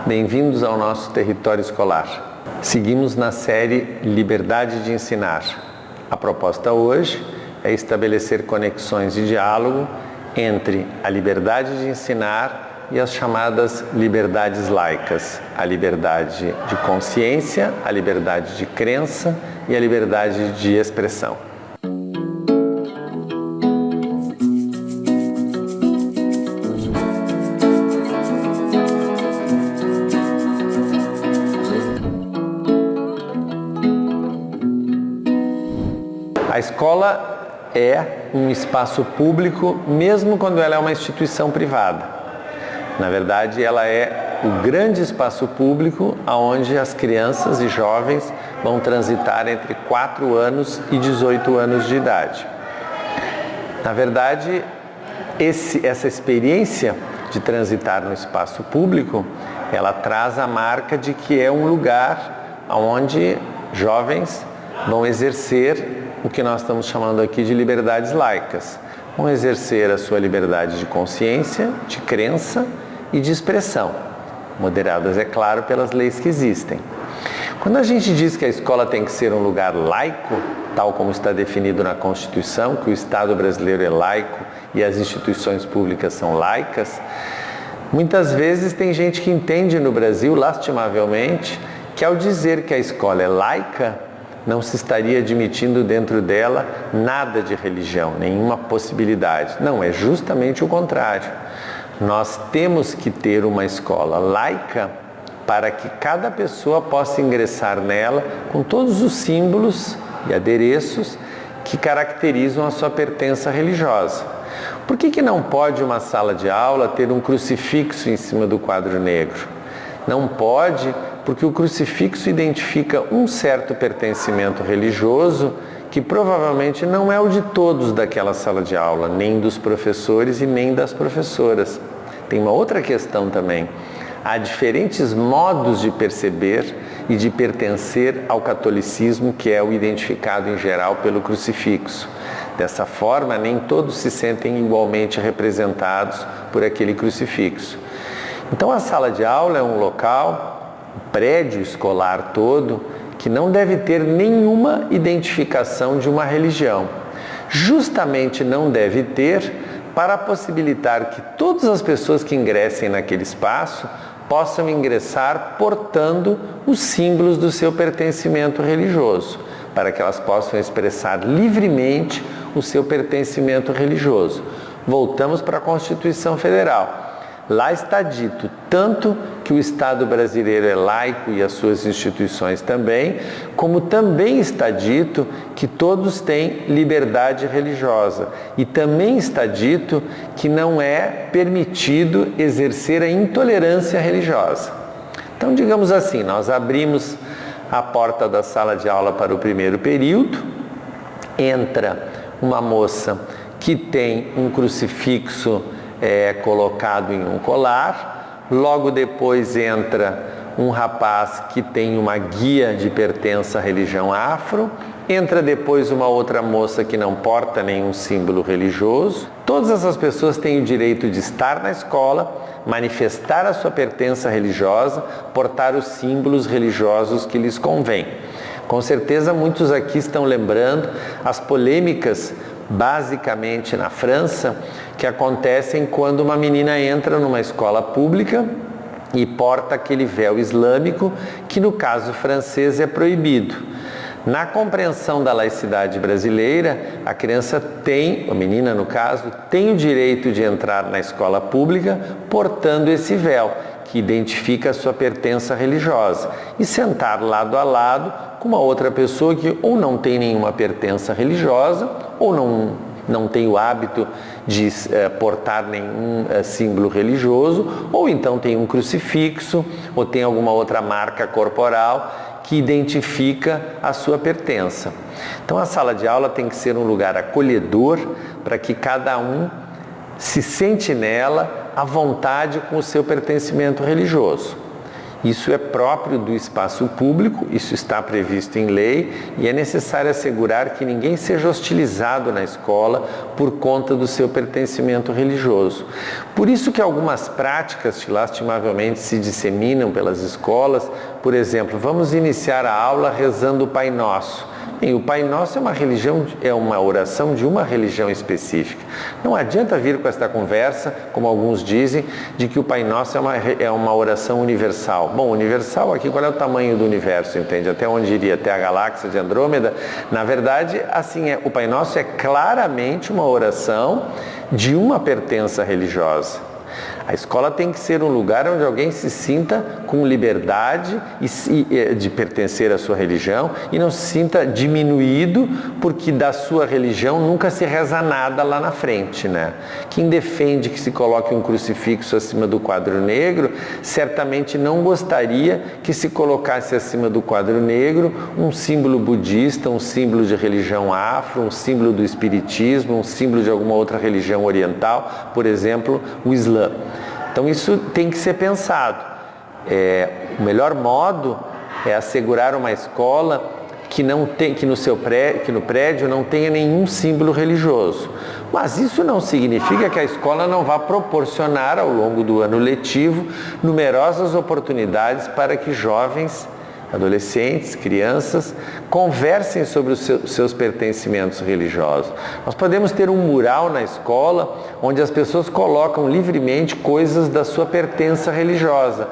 Bem-vindos ao nosso território escolar. Seguimos na série Liberdade de Ensinar. A proposta hoje é estabelecer conexões de diálogo entre a liberdade de ensinar e as chamadas liberdades laicas, a liberdade de consciência, a liberdade de crença e a liberdade de expressão. A escola é um espaço público, mesmo quando ela é uma instituição privada. Na verdade, ela é o grande espaço público onde as crianças e jovens vão transitar entre 4 anos e 18 anos de idade. Na verdade, essa experiência de transitar no espaço público, ela traz a marca de que é um lugar onde jovens vão exercer o que nós estamos chamando aqui de liberdades laicas. Vão exercer a sua liberdade de consciência, de crença e de expressão, moderadas, é claro, pelas leis que existem. Quando a gente diz que a escola tem que ser um lugar laico, tal como está definido na Constituição, que o Estado brasileiro é laico e as instituições públicas são laicas, muitas vezes tem gente que entende no Brasil, lastimavelmente, que ao dizer que a escola é laica, não se estaria admitindo dentro dela nada de religião, nenhuma possibilidade. Não, é justamente o contrário. Nós temos que ter uma escola laica para que cada pessoa possa ingressar nela com todos os símbolos e adereços que caracterizam a sua pertença religiosa. Por que não pode uma sala de aula ter um crucifixo em cima do quadro negro? Não pode, porque o crucifixo identifica um certo pertencimento religioso que provavelmente não é o de todos daquela sala de aula, nem dos professores e nem das professoras. Tem uma outra questão também. Há diferentes modos de perceber e de pertencer ao catolicismo, que é o identificado em geral pelo crucifixo. Dessa forma, nem todos se sentem igualmente representados por aquele crucifixo. Então, a sala de aula é um local, o prédio escolar todo, que não deve ter nenhuma identificação de uma religião. Justamente não deve ter para possibilitar que todas as pessoas que ingressem naquele espaço possam ingressar portando os símbolos do seu pertencimento religioso, para que elas possam expressar livremente o seu pertencimento religioso. Voltamos para a Constituição Federal. Lá está dito tanto que o Estado brasileiro é laico e as suas instituições também, como também está dito que todos têm liberdade religiosa. E também está dito que não é permitido exercer a intolerância religiosa. Então, digamos assim, nós abrimos a porta da sala de aula para o primeiro período, entra uma moça que tem um crucifixo colocado em um colar, logo depois entra um rapaz que tem uma guia de pertença à religião afro, entra depois uma outra moça que não porta nenhum símbolo religioso. Todas essas pessoas têm o direito de estar na escola, manifestar a sua pertença religiosa, portar os símbolos religiosos que lhes convém. Com certeza muitos aqui estão lembrando as polêmicas, basicamente na França, que acontecem quando uma menina entra numa escola pública e porta aquele véu islâmico, que no caso francês é proibido. Na compreensão da laicidade brasileira, a criança tem, a menina no caso, tem o direito de entrar na escola pública portando esse véu, que identifica a sua pertença religiosa, e sentar lado a lado com uma outra pessoa que ou não tem nenhuma pertença religiosa, ou não tem o hábito de portar nenhum símbolo religioso, ou então tem um crucifixo, ou tem alguma outra marca corporal que identifica a sua pertença. Então, a sala de aula tem que ser um lugar acolhedor para que cada um se sente nela à vontade com o seu pertencimento religioso. Isso é próprio do espaço público, isso está previsto em lei e é necessário assegurar que ninguém seja hostilizado na escola por conta do seu pertencimento religioso. Por isso que algumas práticas lastimavelmente se disseminam pelas escolas. Por exemplo, vamos iniciar a aula rezando o Pai Nosso. E o Pai Nosso é uma oração de uma religião específica. Não adianta vir com esta conversa, como alguns dizem, de que o Pai Nosso é uma oração universal. Bom, universal aqui, qual é o tamanho do universo, entende? Até onde iria? Até a galáxia de Andrômeda? Na verdade, assim, o Pai Nosso é claramente uma oração de uma pertença religiosa. A escola tem que ser um lugar onde alguém se sinta com liberdade de pertencer à sua religião e não se sinta diminuído porque da sua religião nunca se reza nada lá na frente, né? Quem defende que se coloque um crucifixo acima do quadro negro, certamente não gostaria que se colocasse acima do quadro negro um símbolo budista, um símbolo de religião afro, um símbolo do espiritismo, um símbolo de alguma outra religião oriental, por exemplo, o Islã. Então isso tem que ser pensado. O melhor modo é assegurar uma escola que no prédio não tenha nenhum símbolo religioso. Mas isso não significa que a escola não vá proporcionar ao longo do ano letivo numerosas oportunidades para que jovens, adolescentes, crianças, conversem sobre os seus pertencimentos religiosos. Nós podemos ter um mural na escola onde as pessoas colocam livremente coisas da sua pertença religiosa.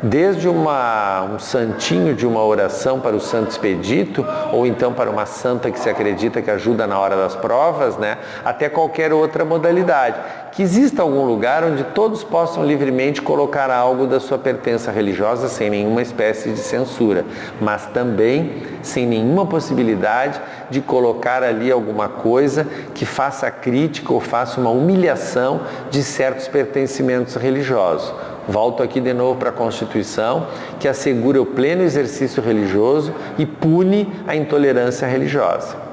Desde um santinho de uma oração para o Santo Expedito, ou então para uma santa que se acredita que ajuda na hora das provas, né? Até qualquer outra modalidade. Que exista algum lugar onde todos possam livremente colocar algo da sua pertença religiosa sem nenhuma espécie de censura, mas também sem nenhuma possibilidade de colocar ali alguma coisa que faça crítica ou faça uma humilhação de certos pertencimentos religiosos. Volto aqui de novo para a Constituição, que assegura o pleno exercício religioso e pune a intolerância religiosa.